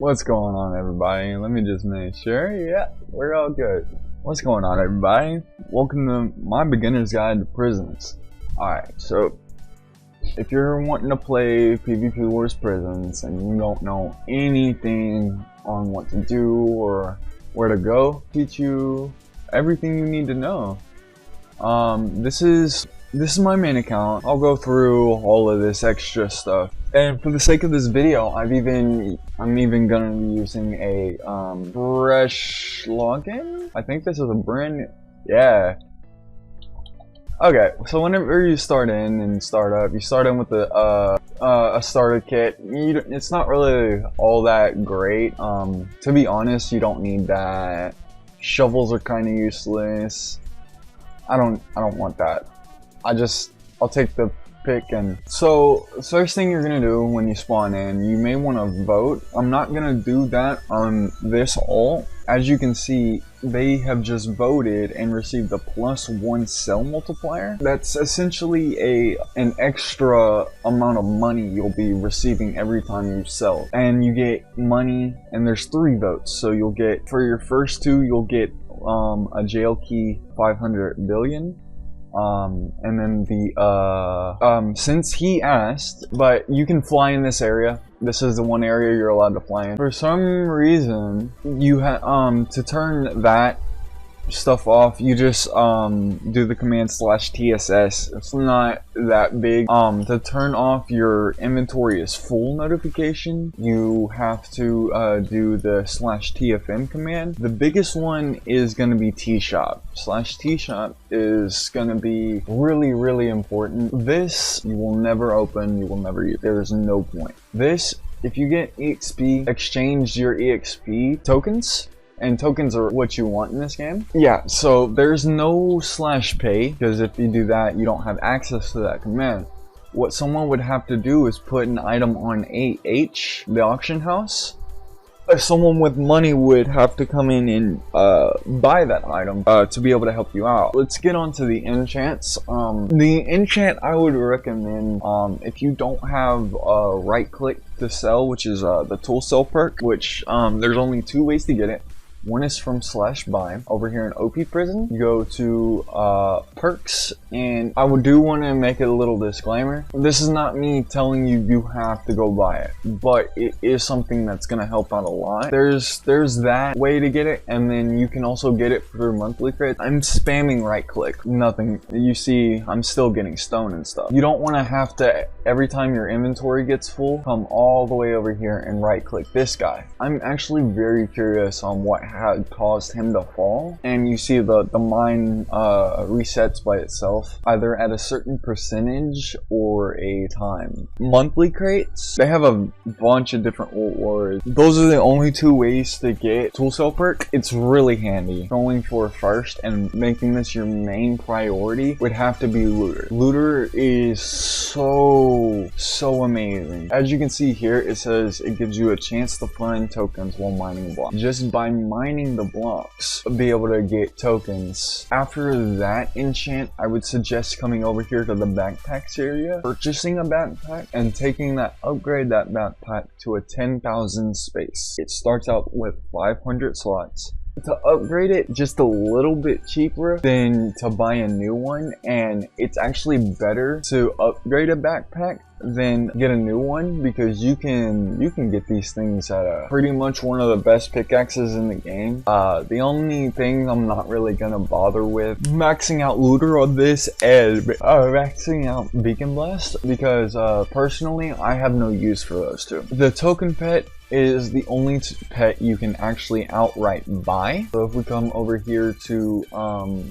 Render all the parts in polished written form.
What's going on, everybody? Let me just make sure. Yeah, we're all good. What's going on, everybody? Welcome to my beginner's guide to prisons. Alright, so if you're wanting to play PvP Wars Prisons and you don't know anything on what to do or where to go, teach you everything you need to know. This is my main account. I'll go through all of this extra stuff. And for the sake of this video, I'm even gonna be using a fresh login. I think this is a yeah. Okay, so whenever you start in and start up, you start in with a starter kit. It's not really all that great. To be honest, you don't need that. Shovels are kind of useless. I don't want that. I'll take the pick. And so first thing you're gonna do when you spawn in, you may want to vote. I'm not gonna do that on this ult. As you can see, they have just voted and received a +1 sell multiplier. That's essentially an extra amount of money you'll be receiving every time you sell. And you get money, and there's 3 votes. So you'll get, for your first 2, you'll get a jail key 500 billion. And then since he asked, but you can fly in this area. This is the one area you're allowed to fly in. For some reason, you have, to turn that stuff off, you just, do the command /TSS. It's not that big. To turn off your inventory is full notification, you have to, do the /TFM command. The biggest one is gonna be T-Shop. /T-Shop is gonna be really important. This, you will never open, you will never use. There is no point. This, if you get EXP, exchange your EXP tokens. And tokens are what you want in this game. Yeah, so there's no /pay, because if you do that, you don't have access to that command. What someone would have to do is put an item on AH, the auction house. Someone with money would have to come in and buy that item to be able to help you out. Let's get on to the enchants. The enchant I would recommend, if you don't have right click to sell, which is the tool sell perk, which there's only 2 ways to get it. One is from /buy. Over here in OP Prison, you go to perks, and I would want to make it a little disclaimer. This is not me telling you you have to go buy it, but it is something that's going to help out a lot. There's that way to get it, and then you can also get it through monthly crits. I'm spamming right click, nothing. You see, I'm still getting stone and stuff. You don't want to have to, every time your inventory gets full, come all the way over here and right click this guy. I'm actually very curious on what had caused him to fall, and you see the mine resets by itself, either at a certain percentage or a time. Monthly crates, they have a bunch of different ult wars. Those are the only 2 ways to get tool sell perk. It's really handy. Going for first and making this your main priority would have to be looter. Looter is so amazing. As you can see here, it says it gives you a chance to find tokens while mining blocks. Just by mining the blocks, be able to get tokens. After that enchant, I would suggest coming over here to the backpacks area, purchasing a backpack, and upgrade that backpack to a 10,000 space. It starts out with 500 slots. To upgrade it just a little bit cheaper than to buy a new one, and it's actually better to upgrade a backpack than get a new one, because you can get these things at pretty much one of the best pickaxes in the game. The only thing I'm not really gonna bother with maxing out looter on this is maxing out beacon blast, because personally I have no use for those 2. The token pet is the only pet you can actually outright buy. So if we come over here to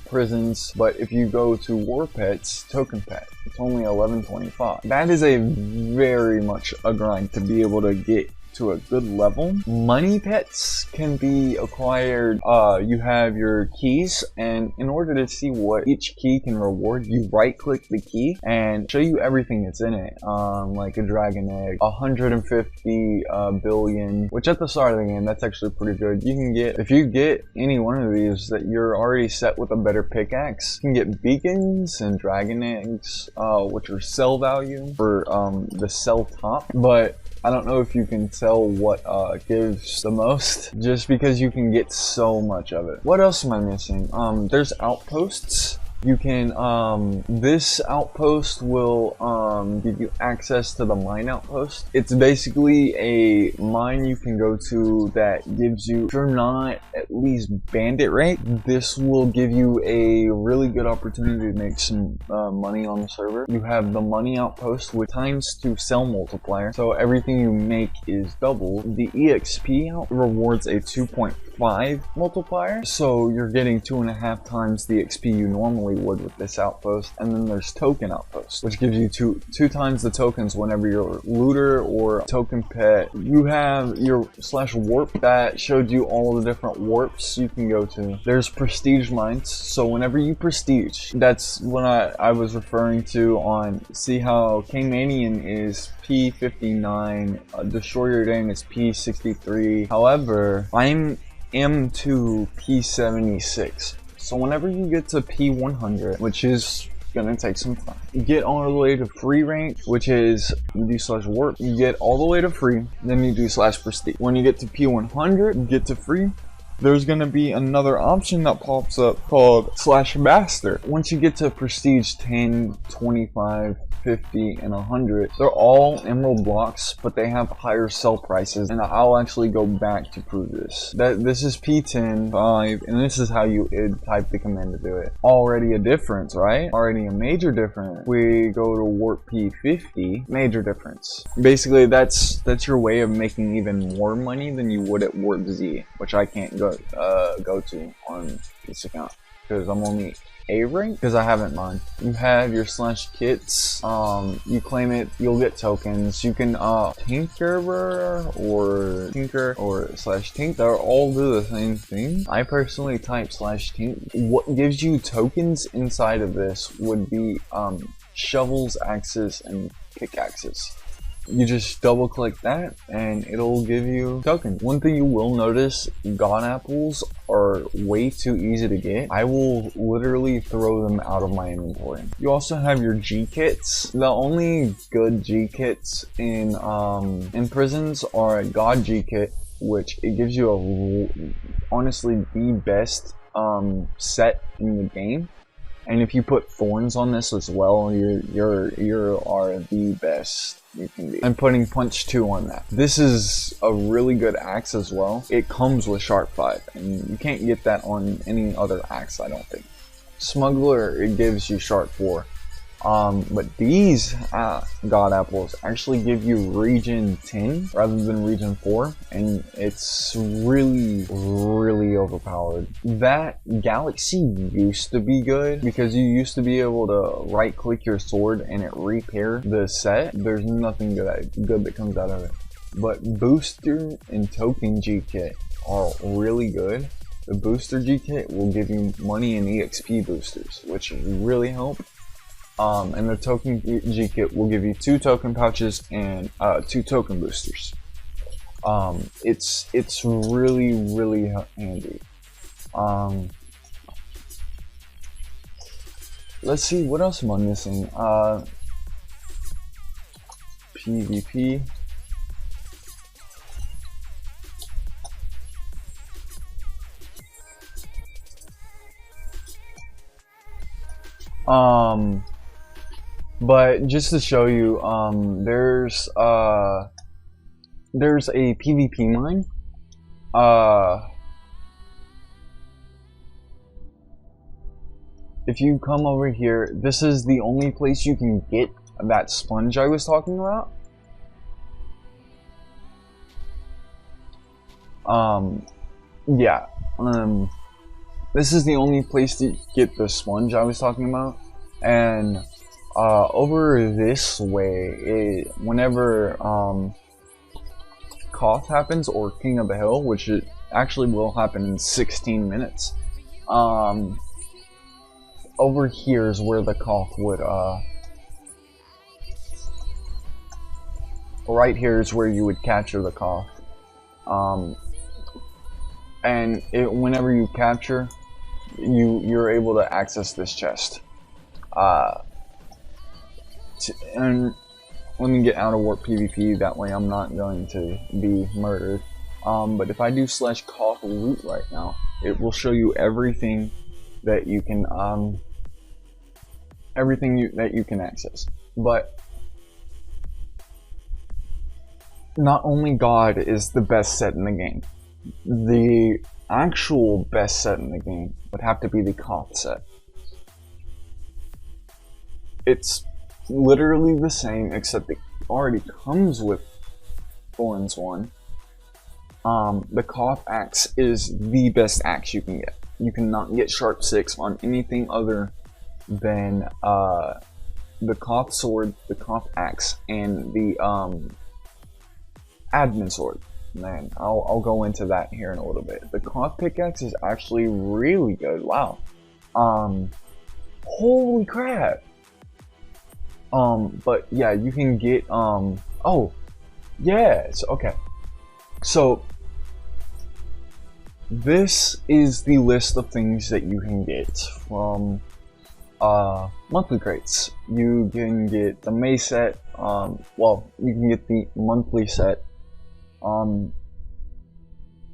prisons, but if you go to war pets, token pet, it's only 11.25. That is a very much a grind to be able to get to a good level. Money pets can be acquired. You have your keys, and in order to see what each key can reward, you right click the key and show you everything that's in it. Like a dragon egg, 150 billion, which at the start of the game, that's actually pretty good. You can get, if you get any one of these that you're already set with a better pickaxe, you can get beacons and dragon eggs, which are sell value for the sell top. But I don't know if you can tell what gives the most, just because you can get so much of it. What else am I missing? There's outposts. You can, this outpost will, give you access to the mine outpost. It's basically a mine you can go to that gives you, if you're not at least bandit rank, this will give you a really good opportunity to make some, money on the server. You have the money outpost with ×2 sell multiplier, so everything you make is double. The EXP out rewards a 2.5 multiplier, so you're getting 2.5 times the XP you normally would with this outpost. And then there's token outpost, which gives you two times the tokens whenever you're looter or token pet. You have your /warp that showed you all the different warps you can go to. There's prestige mines, so whenever you prestige, that's what I was referring to on, see how Caymanian is P59, Destroyer Dane is P63. However, I'm M2 P76. So whenever you get to P100, which is gonna take some time, you get all the way to free rank, which is you do /warp. You get all the way to free, then you do /prestige. When you get to P100, you get to free. There's gonna be another option that pops up called /master. Once you get to prestige 10, 25, 50, and 100, they're all emerald blocks, but they have higher sell prices, and I'll actually go back to prove this. This is P10, 5, and this is how you type the command to do it. Already a difference, right? Already a major difference. We go to warp P50, major difference. Basically, that's your way of making even more money than you would at warp Z, which I can't go to on this account because I'm only A rank because I haven't mined. You have your /kits. You claim it, you'll get tokens. You can tinker or /tink. They all do the same thing. I personally type /tink. What gives you tokens inside of this would be shovels, axes, and pickaxes. You just double click that and it'll give you tokens. One thing you will notice, god apples are way too easy to get. I will literally throw them out of my inventory. You also have your G kits. The only good G kits in prisons are a god G kit, which it gives you honestly the best set in the game. And if you put thorns on this as well, you are the best you can be. I'm putting punch 2 on that. This is a really good axe as well. It comes with sharp 5, and you can't get that on any other axe, I don't think. Smuggler, it gives you sharp 4. But these god apples actually give you region 10 rather than region 4, and it's really overpowered. That galaxy used to be good because you used to be able to right click your sword and it repair the set. There's nothing good that comes out of it. But booster and token G kit are really good. The booster G kit will give you money and EXP boosters, which really help. And the token G kit will give you 2 token pouches and 2 token boosters. It's really handy. Let's see, what else am I missing? PvP. But just to show you, there's a PvP mine. If you come over here, this is the only place you can get that sponge I was talking about. This is the only place to get the sponge I was talking about, and over this way, whenever Koth happens, or King of the Hill, which it actually will happen in 16 minutes, over here is where the Koth would, right here is where you would capture the Koth, and whenever you capture, you're able to access this chest. And let me get out of warp PvP, that way I'm not going to be murdered. But if I do /Koth loot right now, it will show you everything that you can that you can access. But not only God is the best set in the game, the actual best set in the game would have to be the Koth set. It's literally the same, except it already comes with Thorns 1. The Koth axe is the best axe you can get. You cannot get Sharp 6 on anything other than the Koth sword, the Koth axe, and the admin sword. Man, I'll go into that here in a little bit. The Koth pickaxe is actually really good. Wow. Holy crap. But yeah, you can get oh yes, okay. So this is the list of things that you can get from monthly crates. You can get the May set, well, you can get the monthly set.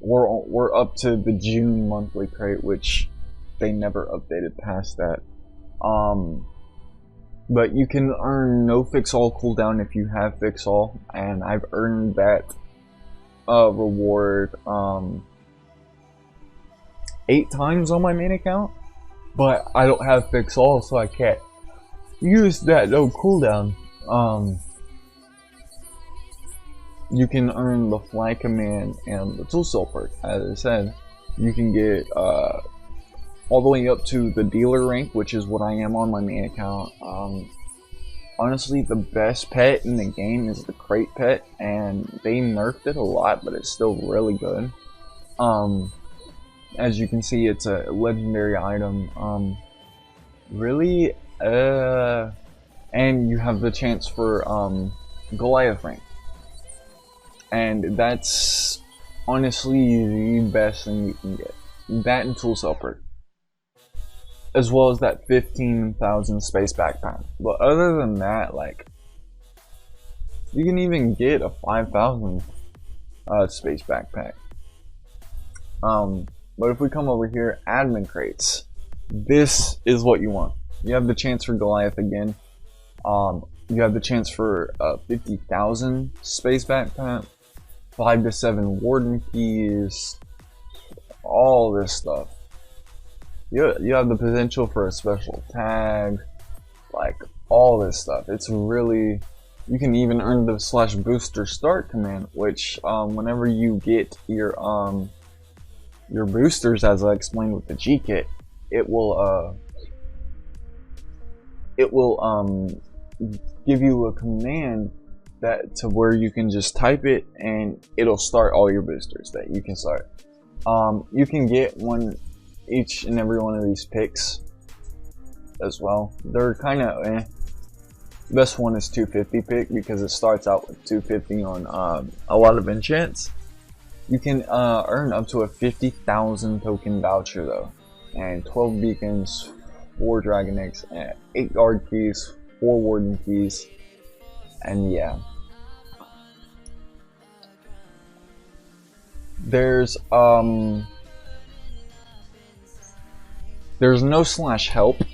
We're up to the June monthly crate, which they never updated past that. But you can earn no fix-all cooldown if you have fix-all, and I've earned that reward 8 times on my main account, but I don't have fix-all, so I can't use that no cooldown. You can earn the Fly Command and the Tool Cell perk. As I said, you can get all the way up to the dealer rank, which is what I am on my main account. Honestly, the best pet in the game is the crate pet, and they nerfed it a lot, but it's still really good. As you can see, it's a legendary item. Really, and you have the chance for Goliath rank, and that's honestly the best thing you can get. That and Tool Cell perk, as well as that 15,000 space backpack. But other than that, like, you can even get a 5,000 space backpack. But if we come over here, admin crates, this is what you want. You have the chance for Goliath again. You have the chance for 50,000 space backpack, 5 to 7 warden keys, all this stuff. You have the potential for a special tag, like all this stuff. It's really, you can even earn the /booster start command, which whenever you get your boosters, as I explained with the G kit, it will give you a command that to where you can just type it and it'll start all your boosters that you can start. You can get each and every one of these picks as well. They're kind of The best one is 250 pick because it starts out with 250 on a lot of enchants. You can earn up to a 50,000 token voucher though, and 12 beacons, 4 dragon eggs, and 8 guard keys, 4 warden keys, and yeah. There's no /help.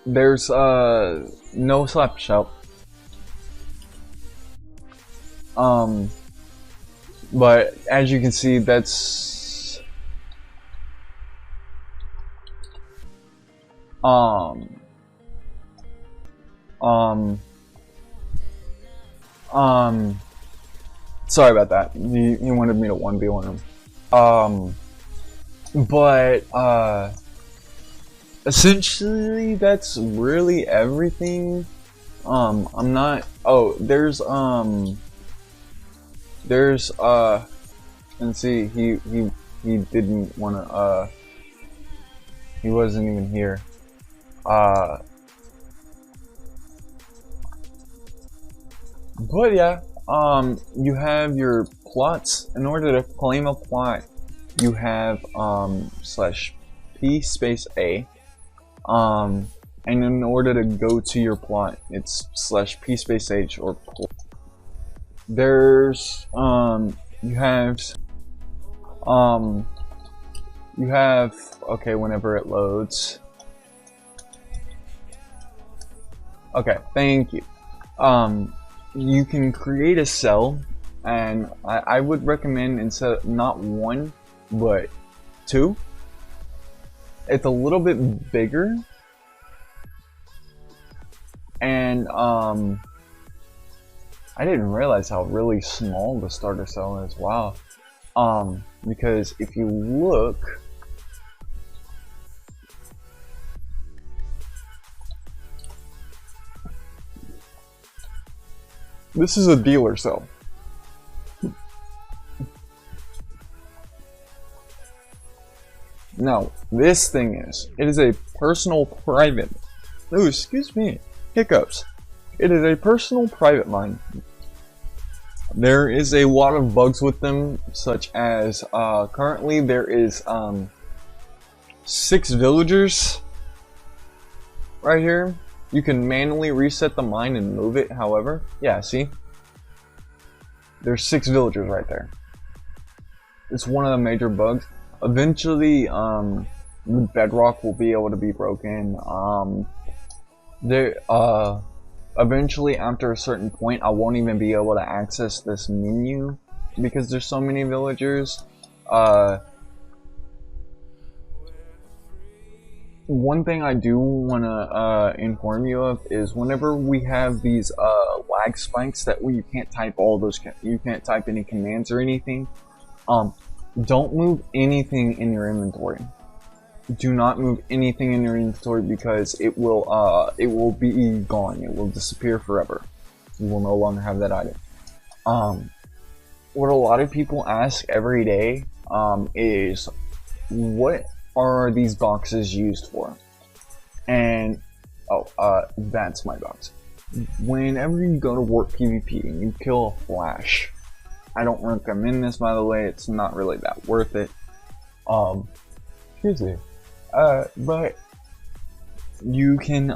There's no /help. But as you can see, that's sorry about that. You wanted me to 1v1 him. But essentially that's really everything. I'm not, oh, there's and see, he didn't wanna, he wasn't even here. But yeah, you have your plots. In order to claim a plot, you have /P space A. And in order to go to your plot, it's /p_h or plot. There's you have okay, whenever it loads. Okay, thank you. You can create a cell, and I would recommend instead of not one, but two. It's a little bit bigger, and I didn't realize how really small the starter cell is. Wow. Because if you look, this is a dealer cell. Now, this thing it is a personal private. Oh, excuse me, hiccups. It is a personal private mine. There is a lot of bugs with them, such as currently there is 6 villagers right here. You can manually reset the mine and move it, however. Yeah, see? There's 6 villagers right there. It's one of the major bugs. Eventually, the bedrock will be able to be broken. Eventually, after a certain point, I won't even be able to access this menu because there's so many villagers. One thing I do want to inform you of is whenever we have these lag spikes that you can't type you can't type any commands or anything, don't move anything in your inventory. Do not move anything in your inventory because it will be gone. It will disappear forever. You will no longer have that item. What a lot of people ask every day is, what are these boxes used for? And that's my box. Whenever you go to Warp PvP and you kill a flash, I don't recommend this, by the way. It's not really that worth it. Excuse me. But you can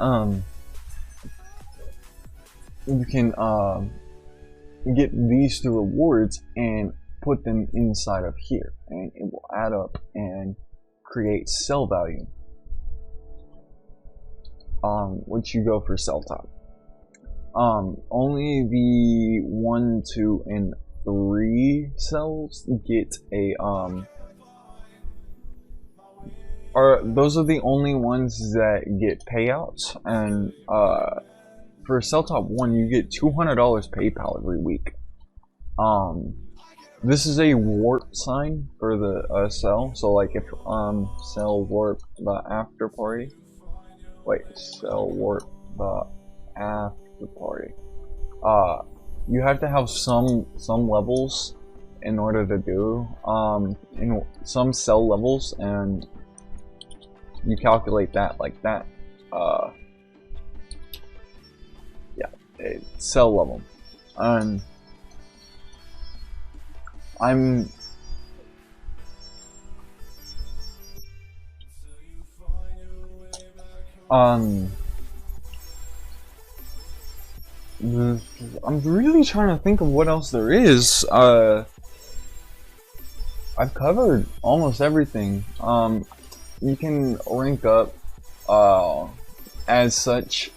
get these 2 rewards and put them inside of here, and it will add up and create cell value. Which you go for cell top. Only the 1, 2, and 3 cells get a those are the only ones that get payouts, and for cell top 1 you get $200 PayPal every week. This is a warp sign for the cell, so like if cell warp the after party. Wait, cell warp the after party. You have to have some levels in order to do in some cell levels, and you calculate that like that. Yeah, a cell level. I'm really trying to think of what else there is. I've covered almost everything. You can rank up as such.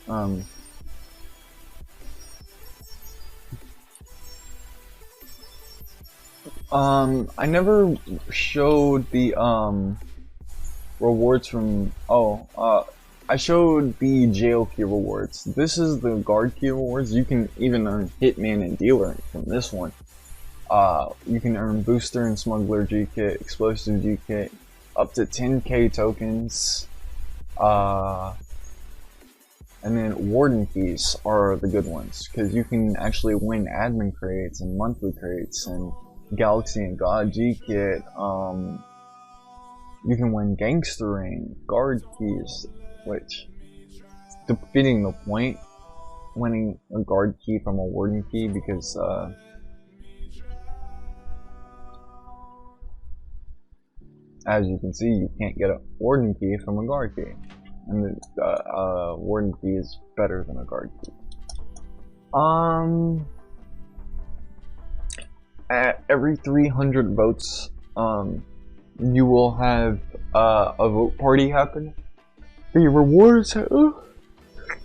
I never showed the rewards from I showed the jail key rewards. This is the guard key rewards. You can even earn hitman and dealer from this one. You can earn booster and smuggler G kit, explosive G kit, up to 10k tokens. And then warden keys are the good ones, because you can actually win admin crates and monthly crates and galaxy and god G kit. You can win gangster ring, guard keys, which is defeating the point, winning a guard key from a warden key, because as you can see, you can't get a warden key from a guard key. and the warden key is better than a guard key. At every 300 votes, you will have a vote party happen. The rewards,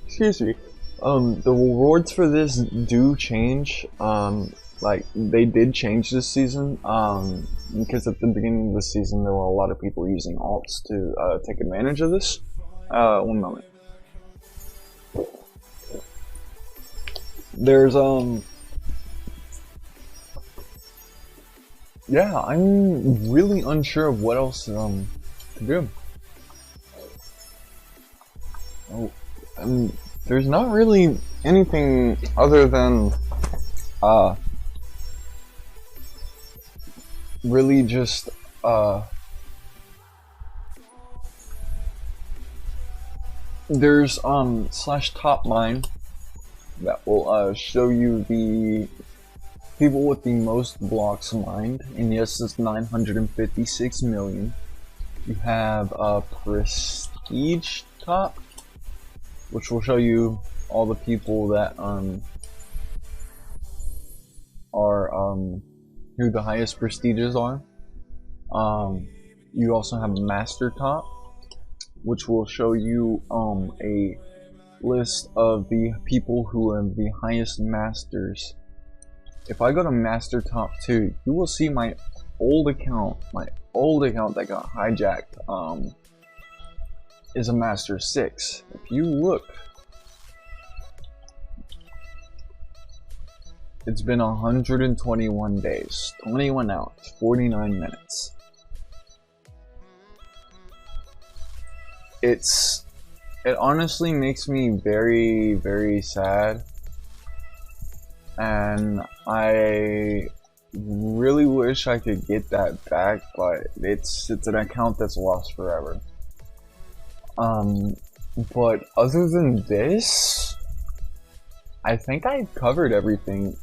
excuse me. The rewards for this do change. Like they did change this season. Because at the beginning of the season there were a lot of people using alts to take advantage of this. One moment. There's yeah, I'm really unsure of what else to do. Oh, there's not really anything other than really just there's /top9 that will show you the people with the most blocks mined, and yes, it's 956 million. You have a prestige top, which will show you all the people that are who the highest prestiges are. You also have master top, which will show you a list of the people who have the highest masters. If I go to master top 2, you will see my old account that got hijacked is a master 6. If you look, it's been 121 days, 21 hours, 49 minutes. It honestly makes me very, very sad, and I really wish I could get that back, but it's an account that's lost forever. But other than this, I think I covered everything.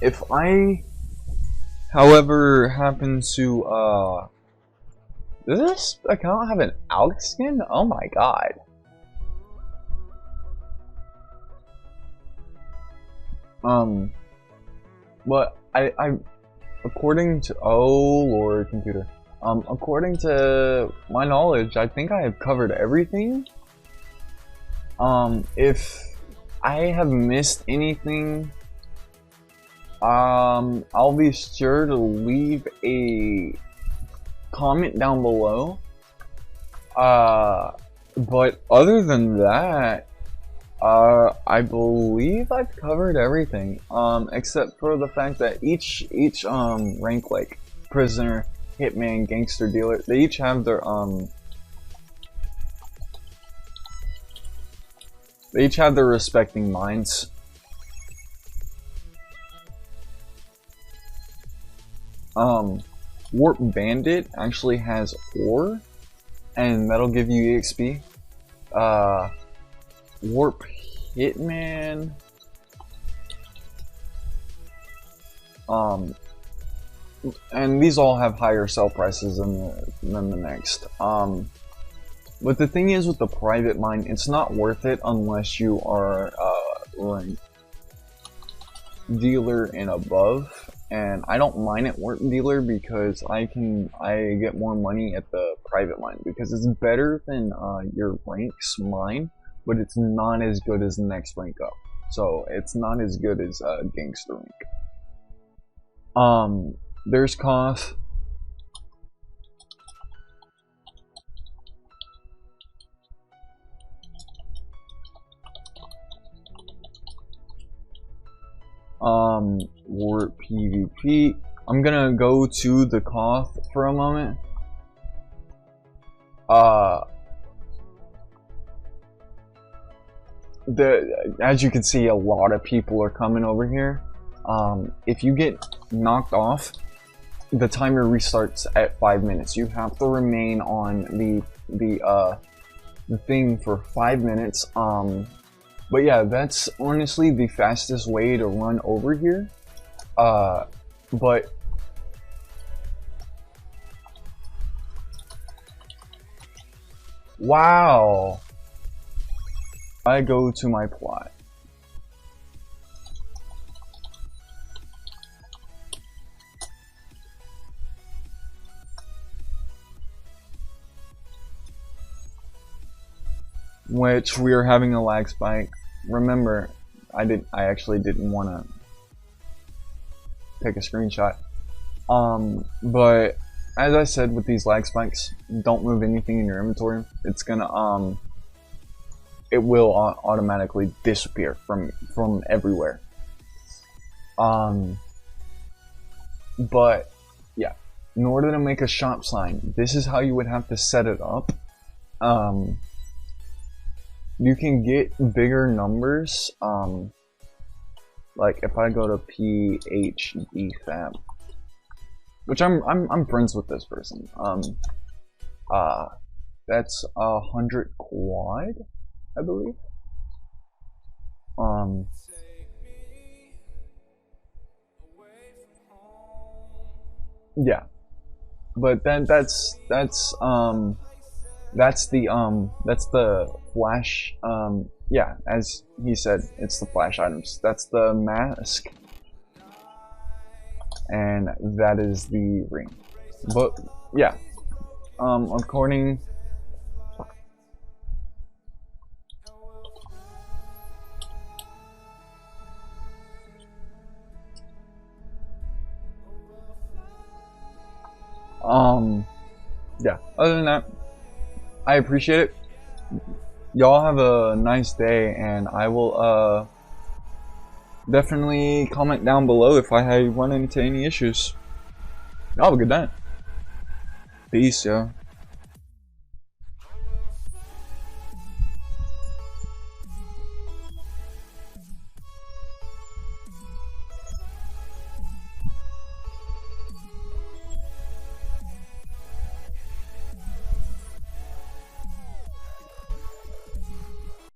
If I, however, happen to, does this account have an Alex skin? Oh my god. But I according to, oh lord, computer. According to my knowledge, I think I have covered everything. If I have missed anything, I'll be sure to leave a comment down below. But other than that, I believe I've covered everything, except for the fact that each rank, like prisoner, hitman, gangster, dealer, they each have their respecting minds. Warp Bandit actually has ore, and that'll give you EXP. Warp Hitman, and these all have higher sell prices than the next. But the thing is, with the private mine, it's not worth it unless you are rank dealer and above. And I don't mine at warp dealer because I get more money at the private mine because it's better than your ranks mine, but it's not as good as the next rank up. So it's not as good as gangster rank. There's Koth. Warp PvP. I'm gonna go to the Koth for a moment. As you can see, a lot of people are coming over here. If you get knocked off, the timer restarts at 5 minutes. You have to remain on the thing for 5 minutes. But yeah, that's honestly the fastest way to run over here. But Wow. I go to my plot. Which we are having a lag spike. Remember, I actually didn't want to take a screenshot. But as I said, with these lag spikes, don't move anything in your inventory. It's gonna it will automatically disappear from everywhere. But yeah, in order to make a shop sign, this is how you would have to set it up. You can get bigger numbers. Like if I go to PHDFab, which I'm friends with this person. That's 100 quad, I believe. Yeah, but then that's the flash. Yeah, as he said, it's the flash items. That's the mask, and that is the ring. But yeah, according. Yeah, other than that, I appreciate it. Y'all have a nice day, and I will definitely comment down below if I run into any issues. Y'all have a good night. Peace, yo.